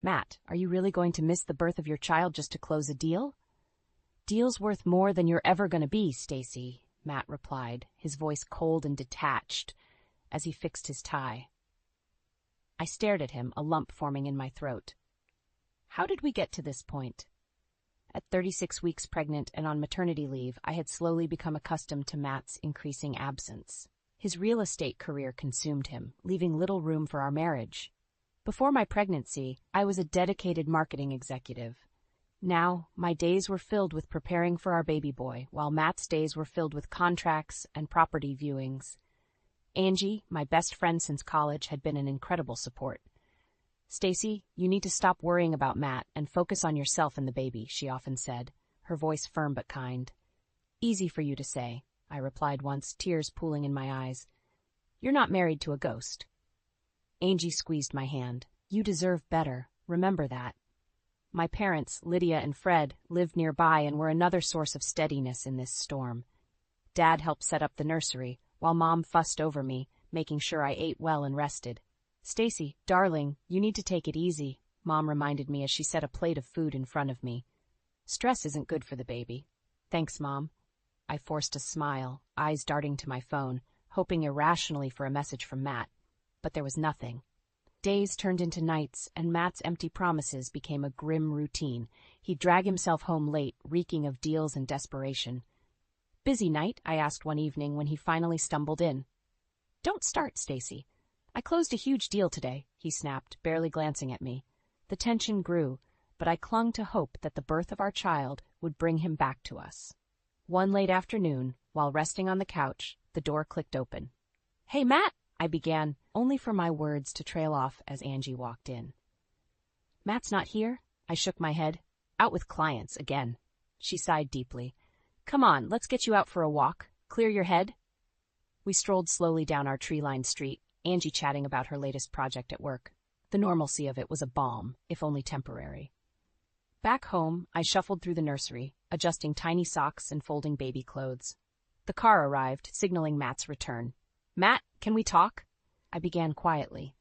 Matt, are you really going to miss the birth of your child just to close a deal? Deal's worth more than you're ever going to be, Stacy, Matt replied, his voice cold and detached as he fixed his tie. I stared at him, a lump forming in my throat. How did we get to this point? At 36 weeks pregnant and on maternity leave, I had slowly become accustomed to Matt's increasing absence. His real estate career consumed him, leaving little room for our marriage. Before my pregnancy, I was a dedicated marketing executive. Now, my days were filled with preparing for our baby boy, while Matt's days were filled with contracts and property viewings. Angie, my best friend since college, had been an incredible support. Stacy, you need to stop worrying about Matt and focus on yourself and the baby, she often said, her voice firm but kind. Easy for you to say, I replied once, tears pooling in my eyes. You're not married to a ghost. Angie squeezed my hand. You deserve better. Remember that. My parents, Lydia and Fred, lived nearby and were another source of steadiness in this storm. Dad helped set up the nursery, while Mom fussed over me, making sure I ate well and rested. Stacy, darling, you need to take it easy, Mom reminded me as she set a plate of food in front of me. Stress isn't good for the baby. Thanks, Mom. I forced a smile, eyes darting to my phone, hoping irrationally for a message from Matt. But there was nothing. Days turned into nights, and Matt's empty promises became a grim routine. He'd drag himself home late, reeking of deals and desperation. Busy night? I asked one evening when he finally stumbled in. Don't start, Stacy. I closed a huge deal today, he snapped, barely glancing at me. The tension grew, but I clung to hope that the birth of our child would bring him back to us. One late afternoon, while resting on the couch, the door clicked open. Hey, Matt, I began, only for my words to trail off as Angie walked in. Matt's not here? I shook my head. Out with clients again. She sighed deeply. Come on, let's get you out for a walk. Clear your head. We strolled slowly down our tree-lined street, Angie chatting about her latest project at work. The normalcy of it was a balm, if only temporary. Back home, I shuffled through the nursery, adjusting tiny socks and folding baby clothes. The car arrived, signaling Matt's return. Matt, can we talk? I began quietly.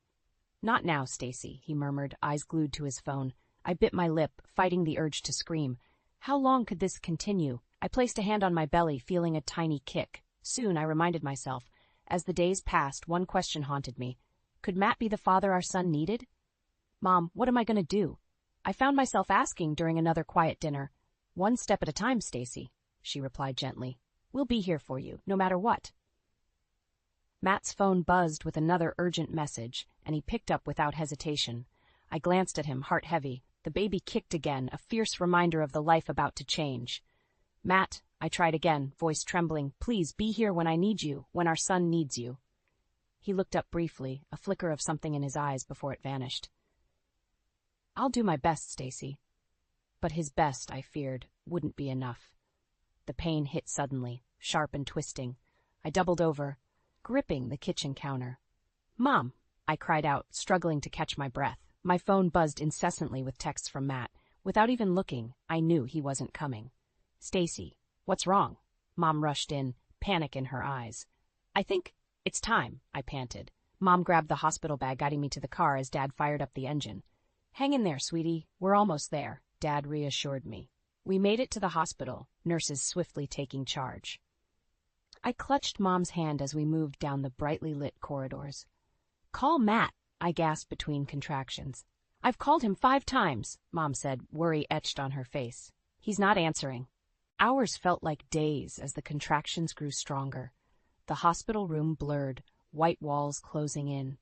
Not now, Stacy, he murmured, eyes glued to his phone. I bit my lip, fighting the urge to scream. How long could this continue? I placed a hand on my belly, feeling a tiny kick. Soon, I reminded myself. As the days passed, one question haunted me. Could Matt be the father our son needed? Mom, what am I going to do? I found myself asking during another quiet dinner. One step at a time, Stacy, she replied gently. We'll be here for you, no matter what. Matt's phone buzzed with another urgent message, and he picked up without hesitation. I glanced at him, heart heavy. The baby kicked again, a fierce reminder of the life about to change. Matt, I tried again, voice trembling, please be here when I need you, when our son needs you. He looked up briefly, a flicker of something in his eyes before it vanished. I'll do my best, Stacy. But his best, I feared, wouldn't be enough. The pain hit suddenly, sharp and twisting. I doubled over, gripping the kitchen counter. Mom, I cried out, struggling to catch my breath. My phone buzzed incessantly with texts from Matt. Without even looking, I knew he wasn't coming. Stacy, what's wrong? Mom rushed in, panic in her eyes. I think it's time, I panted. Mom grabbed the hospital bag, guiding me to the car as Dad fired up the engine. Hang in there, sweetie. We're almost there, Dad reassured me. We made it to the hospital, nurses swiftly taking charge. I clutched Mom's hand as we moved down the brightly lit corridors. Call Matt, I gasped between contractions. I've called him 5 times, Mom said, worry etched on her face. He's not answering. Hours felt like days as the contractions grew stronger. The hospital room blurred, white walls closing in.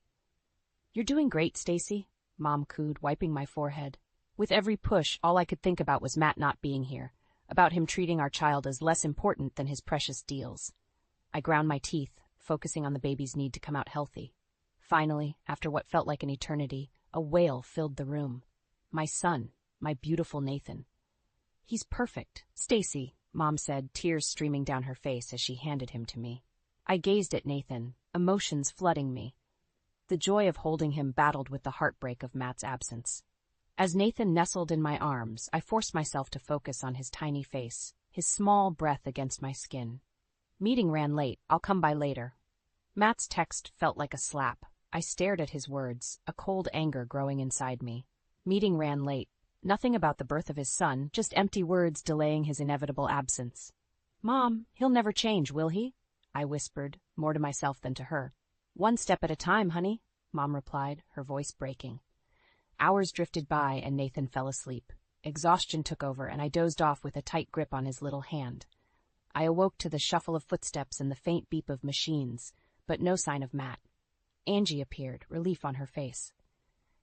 You're doing great, Stacy, Mom cooed, wiping my forehead. With every push, all I could think about was Matt not being here, about him treating our child as less important than his precious deals. I ground my teeth, focusing on the baby's need to come out healthy. Finally, after what felt like an eternity, a wail filled the room. My son, my beautiful Nathan. He's perfect, Stacy, Mom said, tears streaming down her face as she handed him to me. I gazed at Nathan, emotions flooding me. The joy of holding him battled with the heartbreak of Matt's absence. As Nathan nestled in my arms, I forced myself to focus on his tiny face, his small breath against my skin. Meeting ran late. I'll come by later. Matt's text felt like a slap. I stared at his words, a cold anger growing inside me. Meeting ran late. Nothing about the birth of his son, just empty words delaying his inevitable absence. "Mom, he'll never change, will he?" I whispered, more to myself than to her. "One step at a time, honey," Mom replied, her voice breaking. Hours drifted by and Nathan fell asleep. Exhaustion took over and I dozed off with a tight grip on his little hand. I awoke to the shuffle of footsteps and the faint beep of machines, but no sign of Matt. Angie appeared, relief on her face.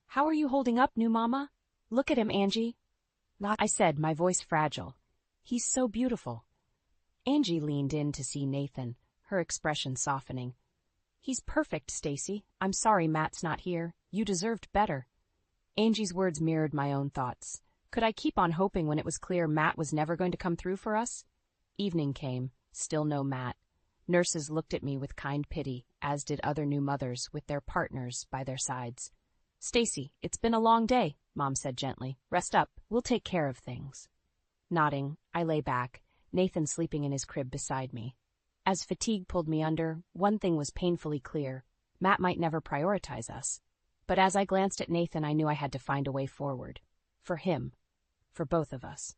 "How are you holding up, new mama? Look at him, Angie," I said, my voice fragile. "He's so beautiful." Angie leaned in to see Nathan, her expression softening. "He's perfect, Stacy. I'm sorry Matt's not here. You deserved better." Angie's words mirrored my own thoughts. Could I keep on hoping when it was clear Matt was never going to come through for us? Evening came, still no Matt. Nurses looked at me with kind pity, as did other new mothers with their partners by their sides. "Stacy, it's been a long day," Mom said gently. "Rest up. We'll take care of things." Nodding, I lay back, Nathan sleeping in his crib beside me. As fatigue pulled me under, one thing was painfully clear. Matt might never prioritize us. But as I glanced at Nathan, I knew I had to find a way forward. For him. For both of us.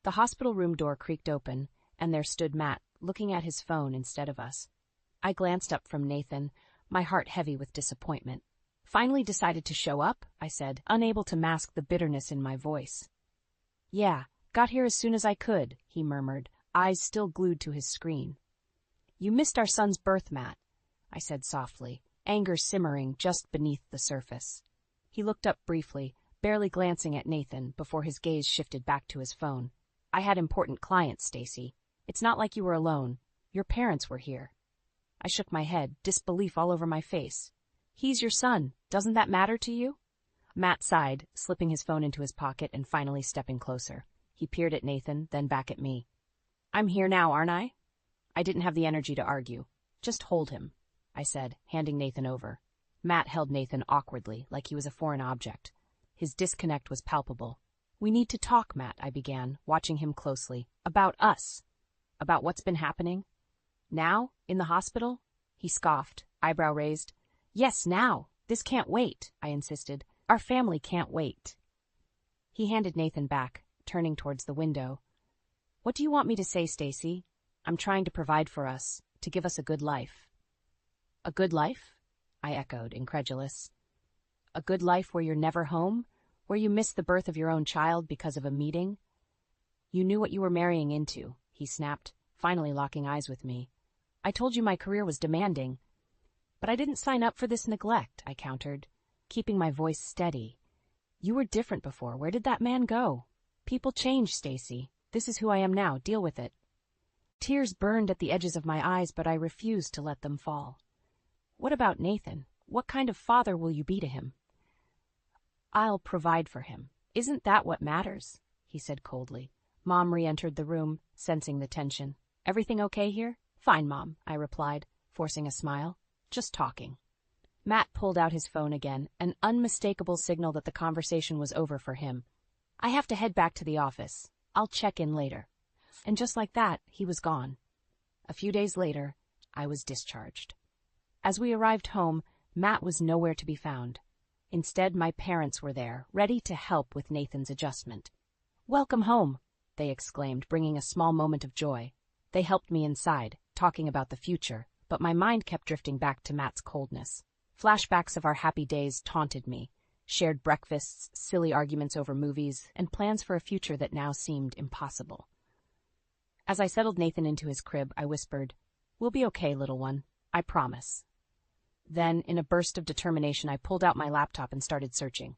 The hospital room door creaked open, and there stood Matt, looking at his phone instead of us. I glanced up from Nathan, my heart heavy with disappointment. "Finally decided to show up?" I said, unable to mask the bitterness in my voice. "Yeah, got here as soon as I could," he murmured, eyes still glued to his screen. "You missed our son's birth, Matt," I said softly, anger simmering just beneath the surface. He looked up briefly, barely glancing at Nathan before his gaze shifted back to his phone. "I had important clients, Stacy. It's not like you were alone. Your parents were here." I shook my head, disbelief all over my face. "He's your son. Doesn't that matter to you?" Matt sighed, slipping his phone into his pocket and finally stepping closer. He peered at Nathan, then back at me. "I'm here now, aren't I?" I didn't have the energy to argue. "Just hold him," I said, handing Nathan over. Matt held Nathan awkwardly, like he was a foreign object. His disconnect was palpable. "We need to talk, Matt," I began, watching him closely. "About us. About what's been happening." "Now? In the hospital?" He scoffed, eyebrow raised. "Yes, now. This can't wait," I insisted. "Our family can't wait." He handed Nathan back, turning towards the window. "What do you want me to say, Stacy? I'm trying to provide for us, to give us a good life." "A good life?" I echoed, incredulous. "A good life where you're never home? Where you miss the birth of your own child because of a meeting?" "You knew what you were marrying into," he snapped, finally locking eyes with me. "I told you my career was demanding." "But I didn't sign up for this neglect," I countered, keeping my voice steady. "You were different before. Where did that man go?" "People change, Stacy. This is who I am now. Deal with it." Tears burned at the edges of my eyes, but I refused to let them fall. "What about Nathan? What kind of father will you be to him?" "I'll provide for him. Isn't that what matters?" he said coldly. Mom re-entered the room, sensing the tension. "Everything okay here?" "Fine, Mom," I replied, forcing a smile. "Just talking." Matt pulled out his phone again, an unmistakable signal that the conversation was over for him. "I have to head back to the office. I'll check in later." And just like that, he was gone. A few days later, I was discharged. As we arrived home, Matt was nowhere to be found. Instead, my parents were there, ready to help with Nathan's adjustment. "Welcome home," they exclaimed, bringing a small moment of joy. They helped me inside, talking about the future, but my mind kept drifting back to Matt's coldness. Flashbacks of our happy days taunted me, shared breakfasts, silly arguments over movies, and plans for a future that now seemed impossible. As I settled Nathan into his crib, I whispered, "We'll be okay, little one. I promise." Then, in a burst of determination, I pulled out my laptop and started searching.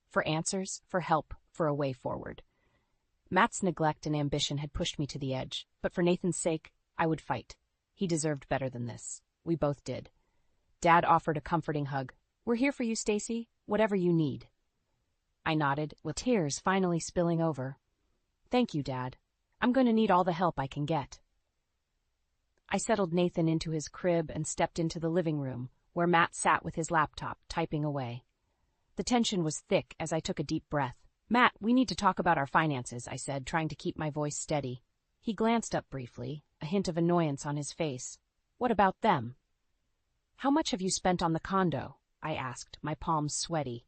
For answers, for help, for a way forward. Matt's neglect and ambition had pushed me to the edge, but for Nathan's sake, I would fight. He deserved better than this. We both did. Dad offered a comforting hug. "We're here for you, Stacy, whatever you need." I nodded, with tears finally spilling over. "Thank you, Dad. I'm going to need all the help I can get." I settled Nathan into his crib and stepped into the living room, where Matt sat with his laptop, typing away. The tension was thick as I took a deep breath. "Matt, we need to talk about our finances," I said, trying to keep my voice steady. He glanced up briefly, a hint of annoyance on his face. "What about them?" "How much have you spent on the condo?" I asked, my palms sweaty.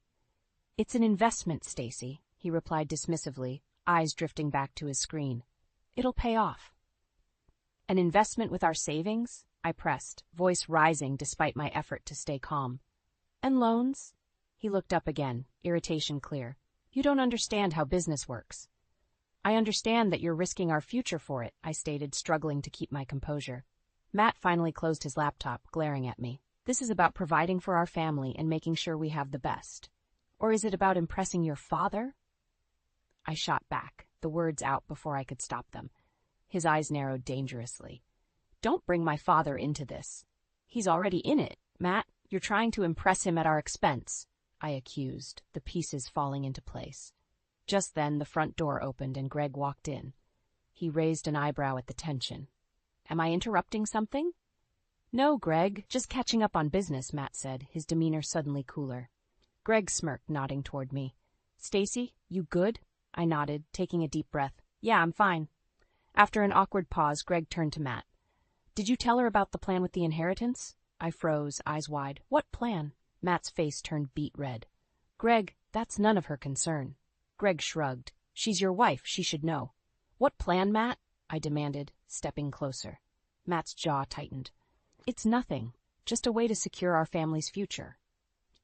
It's an investment, Stacy, he replied dismissively, eyes drifting back to his screen. It'll pay off. An investment with our savings? I pressed, voice rising despite my effort to stay calm. And loans? He looked up again, irritation clear. You don't understand how business works. I understand that you're risking our future for it, I stated, struggling to keep my composure. Matt finally closed his laptop, glaring at me. This is about providing for our family and making sure we have the best. Or is it about impressing your father? I shot back, the words out before I could stop them. His eyes narrowed dangerously. Don't bring my father into this. He's already in it, Matt. You're trying to impress him at our expense, I accused, the pieces falling into place. Just then, the front door opened and Greg walked in. He raised an eyebrow at the tension. Am I interrupting something? No, Greg, just catching up on business, Matt said, his demeanor suddenly cooler. Greg smirked, nodding toward me. Stacy, you good? I nodded, taking a deep breath. Yeah, I'm fine. After an awkward pause, Greg turned to Matt. Did you tell her about the plan with the inheritance? I froze, eyes wide. What plan? Matt's face turned beet red. Greg, that's none of her concern. Greg shrugged. She's your wife, she should know. What plan, Matt? I demanded, stepping closer. Matt's jaw tightened. It's nothing, just a way to secure our family's future.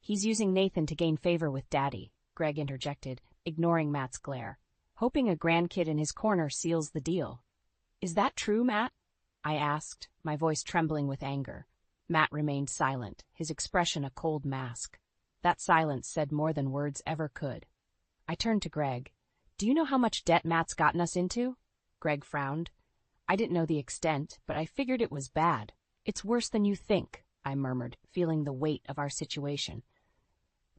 He's using Nathan to gain favor with Daddy, Greg interjected, ignoring Matt's glare. Hoping a grandkid in his corner seals the deal. Is that true, Matt? I asked, my voice trembling with anger. Matt remained silent, his expression a cold mask. That silence said more than words ever could. I turned to Greg. Do you know how much debt Matt's gotten us into? Greg frowned. I didn't know the extent, but I figured it was bad. It's worse than you think, I murmured, feeling the weight of our situation.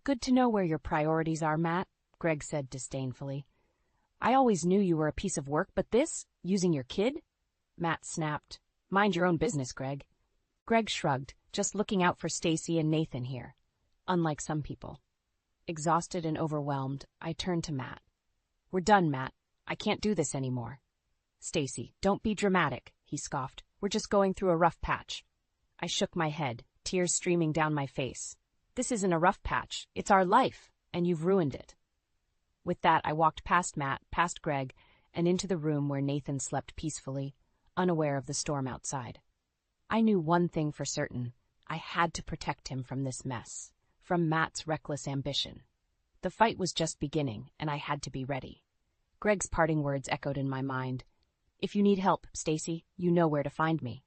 Good to know where your priorities are, Matt, Greg said disdainfully. I always knew you were a piece of work, but this? Using your kid? Matt snapped. Mind your own business, Greg. Greg shrugged, just looking out for Stacy and Nathan here. Unlike some people. Exhausted and overwhelmed, I turned to Matt. We're done, Matt. I can't do this anymore. Stacy, don't be dramatic, he scoffed. We're just going through a rough patch. I shook my head, tears streaming down my face. This isn't a rough patch. It's our life, and you've ruined it. With that, I walked past Matt, past Greg, and into the room where Nathan slept peacefully, unaware of the storm outside. I knew one thing for certain. I had to protect him from this mess, from Matt's reckless ambition. The fight was just beginning, and I had to be ready. Greg's parting words echoed in my mind. If you need help, Stacy, you know where to find me.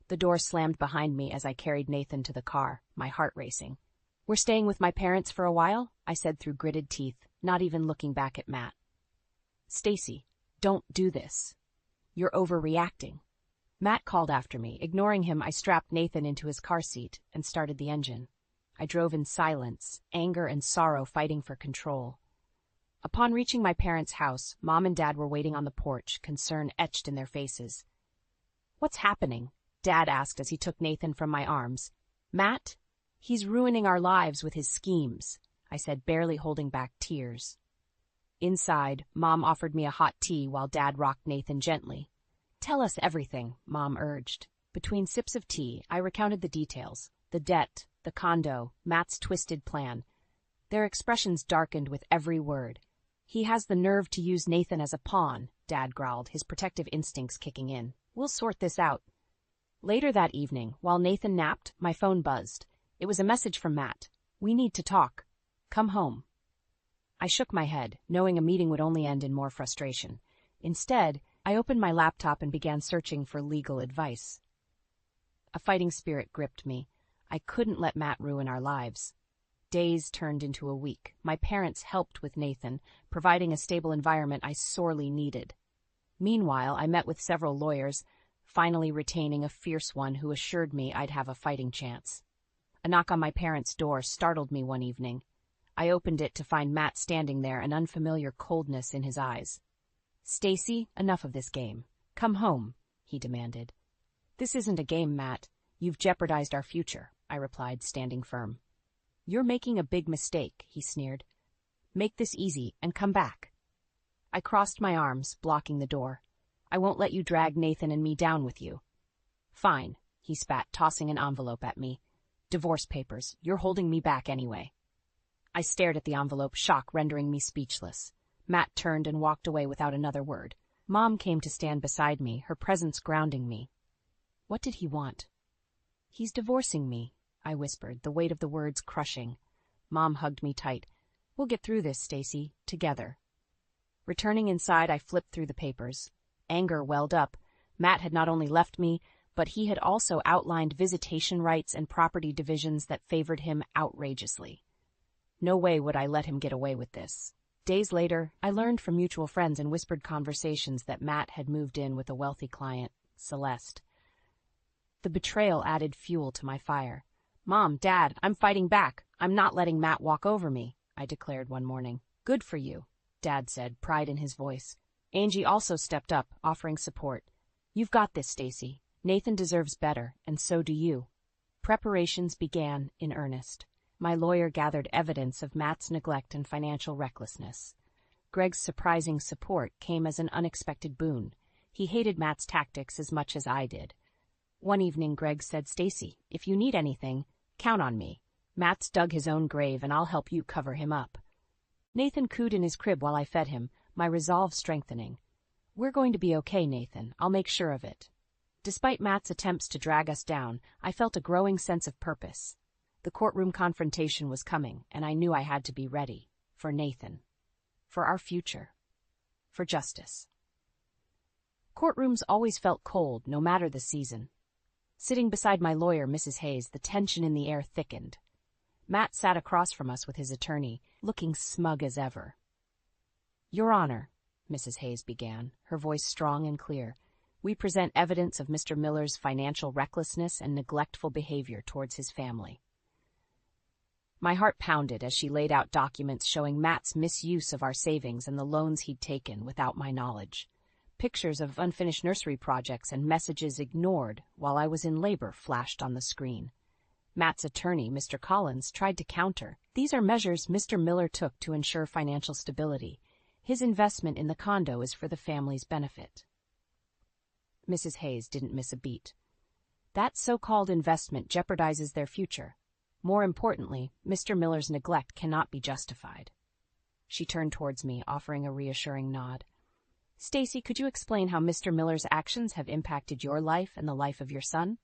The door slammed behind me as I carried Nathan to the car, my heart racing. We're staying with my parents for a while, I said through gritted teeth, not even looking back at Matt. Stacy, don't do this. You're overreacting. Matt called after me. Ignoring him, I strapped Nathan into his car seat and started the engine. I drove in silence, anger and sorrow fighting for control. Upon reaching my parents' house, Mom and Dad were waiting on the porch, concern etched in their faces. What's happening? Dad asked as he took Nathan from my arms. Matt? He's ruining our lives with his schemes, I said, barely holding back tears. Inside, Mom offered me a hot tea while Dad rocked Nathan gently. Tell us everything, Mom urged. Between sips of tea, I recounted the details. The debt, the condo, Matt's twisted plan. Their expressions darkened with every word. He has the nerve to use Nathan as a pawn, Dad growled, his protective instincts kicking in. We'll sort this out. Later that evening, while Nathan napped, my phone buzzed. It was a message from Matt. We need to talk. Come home. I shook my head, knowing a meeting would only end in more frustration. Instead, I opened my laptop and began searching for legal advice. A fighting spirit gripped me. I couldn't let Matt ruin our lives. Days turned into a week. My parents helped with Nathan, providing a stable environment I sorely needed. Meanwhile, I met with several lawyers, finally retaining a fierce one who assured me I'd have a fighting chance. A knock on my parents' door startled me one evening. I opened it to find Matt standing there, an unfamiliar coldness in his eyes. Stacy, enough of this game. Come home, he demanded. This isn't a game, Matt. You've jeopardized our future, I replied, standing firm. You're making a big mistake, he sneered. Make this easy and come back. I crossed my arms, blocking the door. I won't let you drag Nathan and me down with you. Fine, he spat, tossing an envelope at me. Divorce papers. You're holding me back anyway. I stared at the envelope, shock rendering me speechless. Matt turned and walked away without another word. Mom came to stand beside me, her presence grounding me. What did he want? He's divorcing me, I whispered, the weight of the words crushing. Mom hugged me tight. We'll get through this, Stacy, together. Returning inside, I flipped through the papers. Anger welled up. Matt had not only left me, but he had also outlined visitation rights and property divisions that favored him outrageously. No way would I let him get away with this. Days later, I learned from mutual friends in whispered conversations that Matt had moved in with a wealthy client, Celeste. The betrayal added fuel to my fire. Mom, Dad, I'm fighting back. I'm not letting Matt walk over me, I declared one morning. Good for you, Dad said, pride in his voice. Angie also stepped up, offering support. You've got this, Stacy. Nathan deserves better, and so do you. Preparations began in earnest. My lawyer gathered evidence of Matt's neglect and financial recklessness. Greg's surprising support came as an unexpected boon. He hated Matt's tactics as much as I did. One evening, Greg said, Stacy, if you need anything, count on me. Matt's dug his own grave, and I'll help you cover him up. Nathan cooed in his crib while I fed him, my resolve strengthening. We're going to be okay, Nathan. I'll make sure of it. Despite Matt's attempts to drag us down, I felt a growing sense of purpose. The courtroom confrontation was coming, and I knew I had to be ready. For Nathan. For our future. For justice. Courtrooms always felt cold, no matter the season. Sitting beside my lawyer, Mrs. Hayes, the tension in the air thickened. Matt sat across from us with his attorney, looking smug as ever. Your Honor, Mrs. Hayes began, her voice strong and clear, we present evidence of Mr. Miller's financial recklessness and neglectful behavior towards his family. My heart pounded as she laid out documents showing Matt's misuse of our savings and the loans he'd taken without my knowledge. Pictures of unfinished nursery projects and messages ignored while I was in labor flashed on the screen. Matt's attorney, Mr. Collins, tried to counter. These are measures Mr. Miller took to ensure financial stability. His investment in the condo is for the family's benefit. Mrs. Hayes didn't miss a beat. That so-called investment jeopardizes their future. More importantly, Mr. Miller's neglect cannot be justified. She turned towards me, offering a reassuring nod. Stacy, could you explain how Mr. Miller's actions have impacted your life and the life of your son?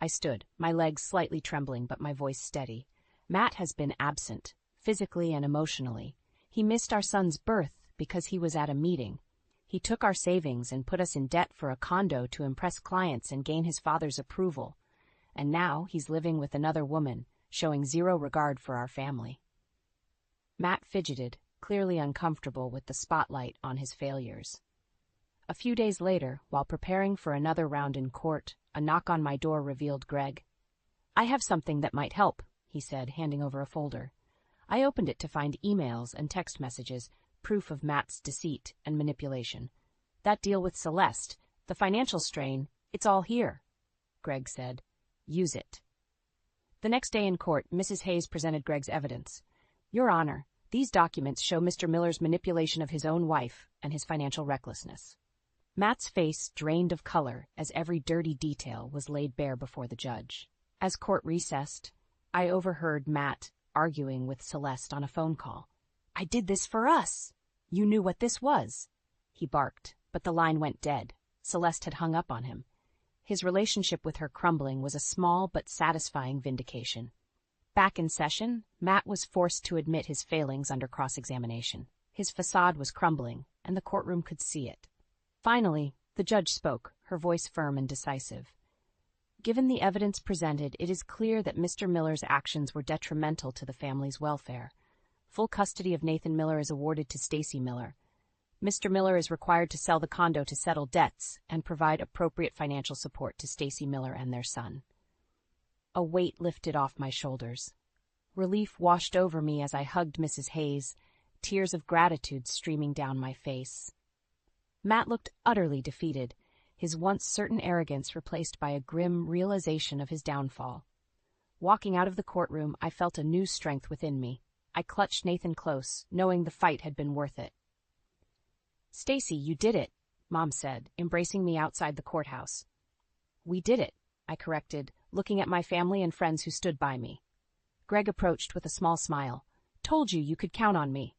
I stood, my legs slightly trembling but my voice steady. Matt has been absent, physically and emotionally. He missed our son's birth because he was at a meeting. He took our savings and put us in debt for a condo to impress clients and gain his father's approval. And now he's living with another woman, showing zero regard for our family. Matt fidgeted, clearly uncomfortable with the spotlight on his failures. A few days later, while preparing for another round in court, a knock on my door revealed Greg. I have something that might help, he said, handing over a folder. I opened it to find emails and text messages, proof of Matt's deceit and manipulation. That deal with Celeste, the financial strain, it's all here, Greg said. Use it. The next day in court, Mrs. Hayes presented Greg's evidence. Your Honor, these documents show Mr. Miller's manipulation of his own wife and his financial recklessness. Matt's face drained of color as every dirty detail was laid bare before the judge. As court recessed, I overheard Matt arguing with Celeste on a phone call. I did this for us. You knew what this was. He barked, but the line went dead. Celeste had hung up on him. His relationship with her crumbling was a small but satisfying vindication. Back in session, Matt was forced to admit his failings under cross-examination. His facade was crumbling, and the courtroom could see it. Finally, the judge spoke, her voice firm and decisive. Given the evidence presented, it is clear that Mr. Miller's actions were detrimental to the family's welfare. Full custody of Nathan Miller is awarded to Stacy Miller. Mr. Miller is required to sell the condo to settle debts and provide appropriate financial support to Stacy Miller and their son. A weight lifted off my shoulders. Relief washed over me as I hugged Mrs. Hayes, tears of gratitude streaming down my face. Matt looked utterly defeated, his once certain arrogance replaced by a grim realization of his downfall. Walking out of the courtroom, I felt a new strength within me. I clutched Nathan close, knowing the fight had been worth it. Stacy, you did it, Mom said, embracing me outside the courthouse. We did it, I corrected, looking at my family and friends who stood by me. Greg approached with a small smile. Told you could count on me.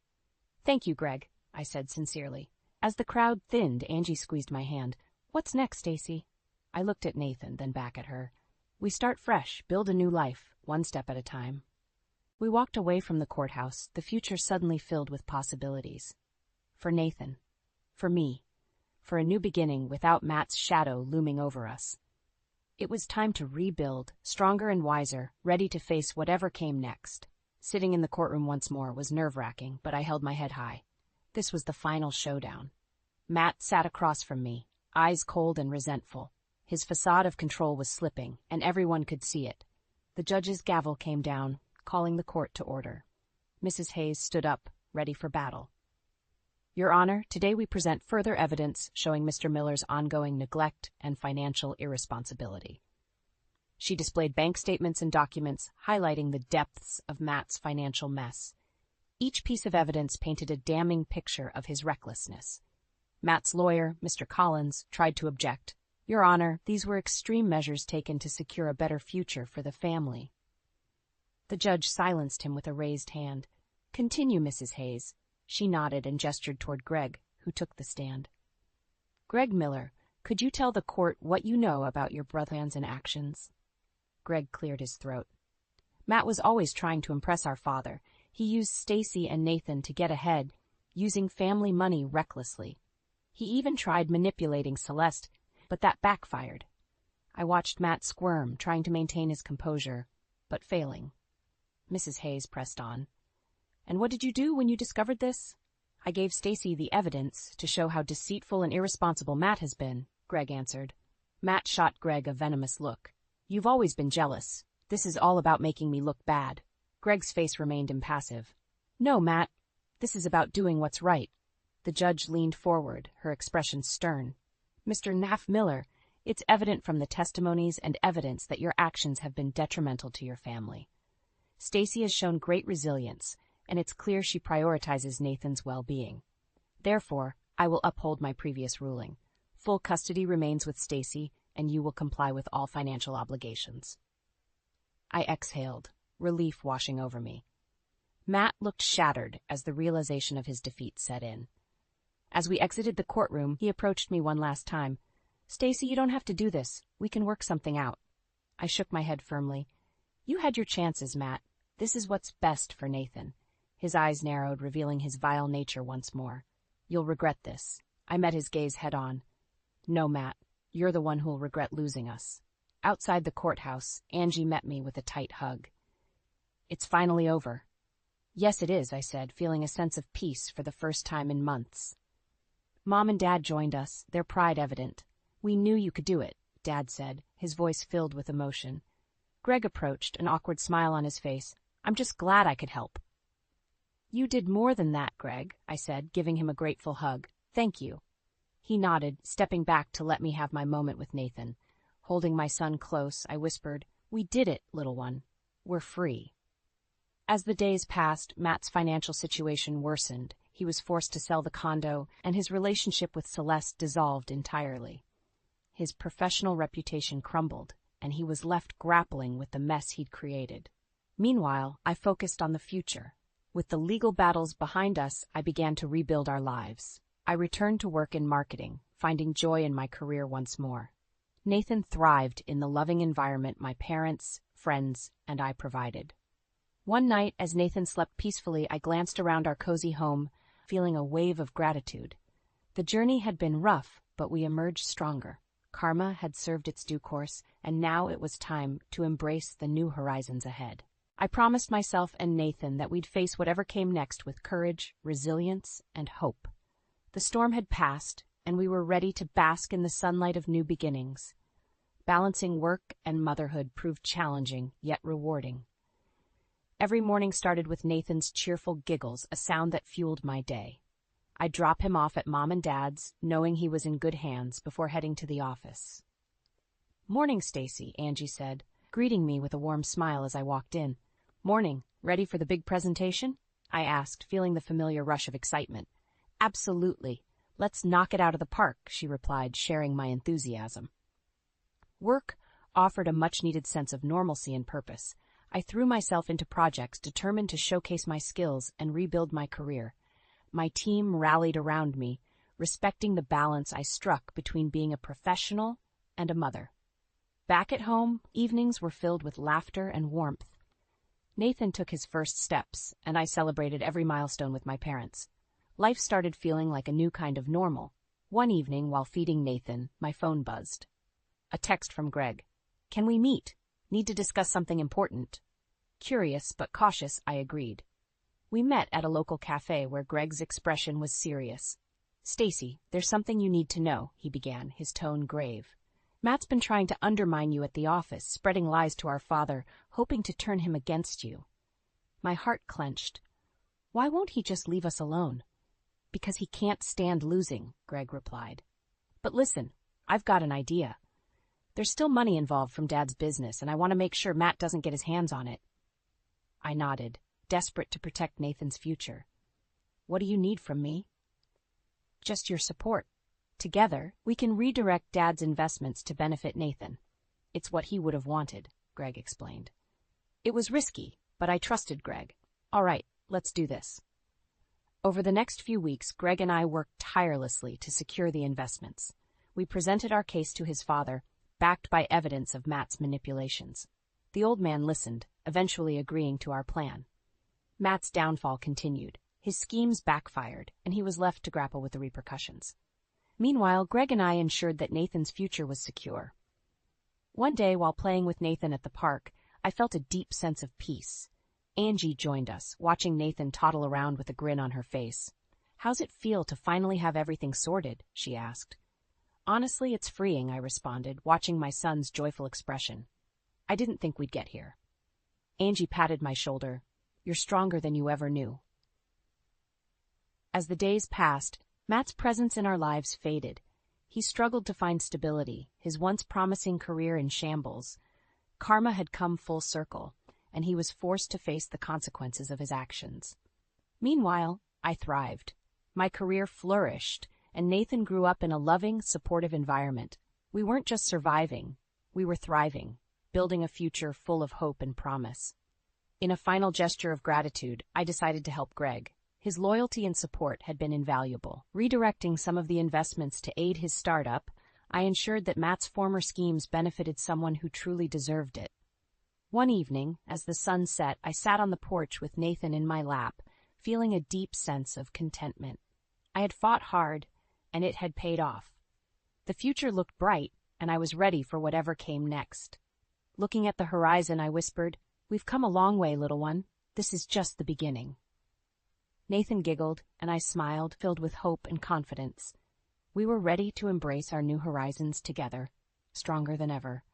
Thank you, Greg, I said sincerely. As the crowd thinned, Angie squeezed my hand. What's next, Stacy? I looked at Nathan, then back at her. We start fresh, build a new life, one step at a time. We walked away from the courthouse, the future suddenly filled with possibilities. For Nathan. For me. For a new beginning without Matt's shadow looming over us. It was time to rebuild, stronger and wiser, ready to face whatever came next. Sitting in the courtroom once more was nerve-wracking, but I held my head high. This was the final showdown. Matt sat across from me, eyes cold and resentful. His facade of control was slipping, and everyone could see it. The judge's gavel came down, calling the court to order. Mrs. Hayes stood up, ready for battle. Your Honor, today we present further evidence showing Mr. Miller's ongoing neglect and financial irresponsibility. She displayed bank statements and documents highlighting the depths of Matt's financial mess. Each piece of evidence painted a damning picture of his recklessness. Matt's lawyer, Mr. Collins, tried to object. Your Honor, these were extreme measures taken to secure a better future for the family. The judge silenced him with a raised hand. Continue, Mrs. Hayes. She nodded and gestured toward Greg, who took the stand. Greg Miller, could you tell the court what you know about your brother's actions? Greg cleared his throat. Matt was always trying to impress our father. He used Stacy and Nathan to get ahead, using family money recklessly. He even tried manipulating Celeste, but that backfired. I watched Matt squirm, trying to maintain his composure, but failing. Mrs. Hayes pressed on. And what did you do when you discovered this? I gave Stacy the evidence to show how deceitful and irresponsible Matt has been, Greg answered. Matt shot Greg a venomous look. You've always been jealous. This is all about making me look bad. Greg's face remained impassive. No, Matt. This is about doing what's right. The judge leaned forward, her expression stern. Mr. Naff Miller, it's evident from the testimonies and evidence that your actions have been detrimental to your family. Stacy has shown great resilience, and it's clear she prioritizes Nathan's well-being. Therefore, I will uphold my previous ruling. Full custody remains with Stacy, and you will comply with all financial obligations. I exhaled, relief washing over me. Matt looked shattered as the realization of his defeat set in. As we exited the courtroom, he approached me one last time. Stacy, you don't have to do this. We can work something out. I shook my head firmly. You had your chances, Matt. This is what's best for Nathan. His eyes narrowed, revealing his vile nature once more. You'll regret this. I met his gaze head on. No, Matt. You're the one who'll regret losing us. Outside the courthouse, Angie met me with a tight hug. It's finally over. Yes, it is, I said, feeling a sense of peace for the first time in months. Mom and Dad joined us, their pride evident. We knew you could do it, Dad said, his voice filled with emotion. Greg approached, an awkward smile on his face. I'm just glad I could help. You did more than that, Greg, I said, giving him a grateful hug. Thank you. He nodded, stepping back to let me have my moment with Nathan. Holding my son close, I whispered, We did it, little one. We're free. As the days passed, Matt's financial situation worsened. He was forced to sell the condo, and his relationship with Celeste dissolved entirely. His professional reputation crumbled, and he was left grappling with the mess he'd created. Meanwhile, I focused on the future. With the legal battles behind us, I began to rebuild our lives. I returned to work in marketing, finding joy in my career once more. Nathan thrived in the loving environment my parents, friends, and I provided. One night, as Nathan slept peacefully, I glanced around our cozy home, feeling a wave of gratitude. The journey had been rough, but we emerged stronger. Karma had served its due course, and now it was time to embrace the new horizons ahead. I promised myself and Nathan that we'd face whatever came next with courage, resilience, and hope. The storm had passed, and we were ready to bask in the sunlight of new beginnings. Balancing work and motherhood proved challenging, yet rewarding. Every morning started with Nathan's cheerful giggles, a sound that fueled my day. I'd drop him off at Mom and Dad's, knowing he was in good hands, before heading to the office. Morning, Stacy, Angie said, greeting me with a warm smile as I walked in. Morning. Ready for the big presentation? I asked, feeling the familiar rush of excitement. Absolutely. Let's knock it out of the park, she replied, sharing my enthusiasm. Work offered a much-needed sense of normalcy and purpose. I threw myself into projects determined to showcase my skills and rebuild my career. My team rallied around me, respecting the balance I struck between being a professional and a mother. Back at home, evenings were filled with laughter and warmth. Nathan took his first steps, and I celebrated every milestone with my parents. Life started feeling like a new kind of normal. One evening, while feeding Nathan, my phone buzzed. A text from Greg. "Can we meet? Need to discuss something important." Curious but cautious, I agreed. We met at a local cafe where Greg's expression was serious. "Stacy, there's something you need to know," he began, his tone grave. "Matt's been trying to undermine you at the office, spreading lies to our father, hoping to turn him against you." My heart clenched. "Why won't he just leave us alone?" "Because he can't stand losing," Greg replied. "But listen, I've got an idea. There's still money involved from Dad's business, and I want to make sure Matt doesn't get his hands on it." I nodded, desperate to protect Nathan's future. "What do you need from me?" "Just your support. Together, we can redirect Dad's investments to benefit Nathan." "It's what he would have wanted," Greg explained. It was risky, but I trusted Greg. "All right, let's do this." Over the next few weeks, Greg and I worked tirelessly to secure the investments. We presented our case to his father, backed by evidence of Matt's manipulations. The old man listened, eventually agreeing to our plan. Matt's downfall continued. His schemes backfired, and he was left to grapple with the repercussions. Meanwhile, Greg and I ensured that Nathan's future was secure. One day, while playing with Nathan at the park, I felt a deep sense of peace. Angie joined us, watching Nathan toddle around with a grin on her face. "How's it feel to finally have everything sorted?" she asked. "Honestly, it's freeing," I responded, watching my son's joyful expression. "I didn't think we'd get here." Angie patted my shoulder. "You're stronger than you ever knew." As the days passed, Matt's presence in our lives faded. He struggled to find stability, his once promising career in shambles. Karma had come full circle, and he was forced to face the consequences of his actions. Meanwhile, I thrived. My career flourished, and Nathan grew up in a loving, supportive environment. We weren't just surviving, we were thriving, building a future full of hope and promise. In a final gesture of gratitude, I decided to help Greg. His loyalty and support had been invaluable. Redirecting some of the investments to aid his startup, I ensured that Matt's former schemes benefited someone who truly deserved it. One evening, as the sun set, I sat on the porch with Nathan in my lap, feeling a deep sense of contentment. I had fought hard, and it had paid off. The future looked bright, and I was ready for whatever came next. Looking at the horizon, I whispered, "We've come a long way, little one. This is just the beginning." Nathan giggled, and I smiled, filled with hope and confidence. We were ready to embrace our new horizons together, stronger than ever.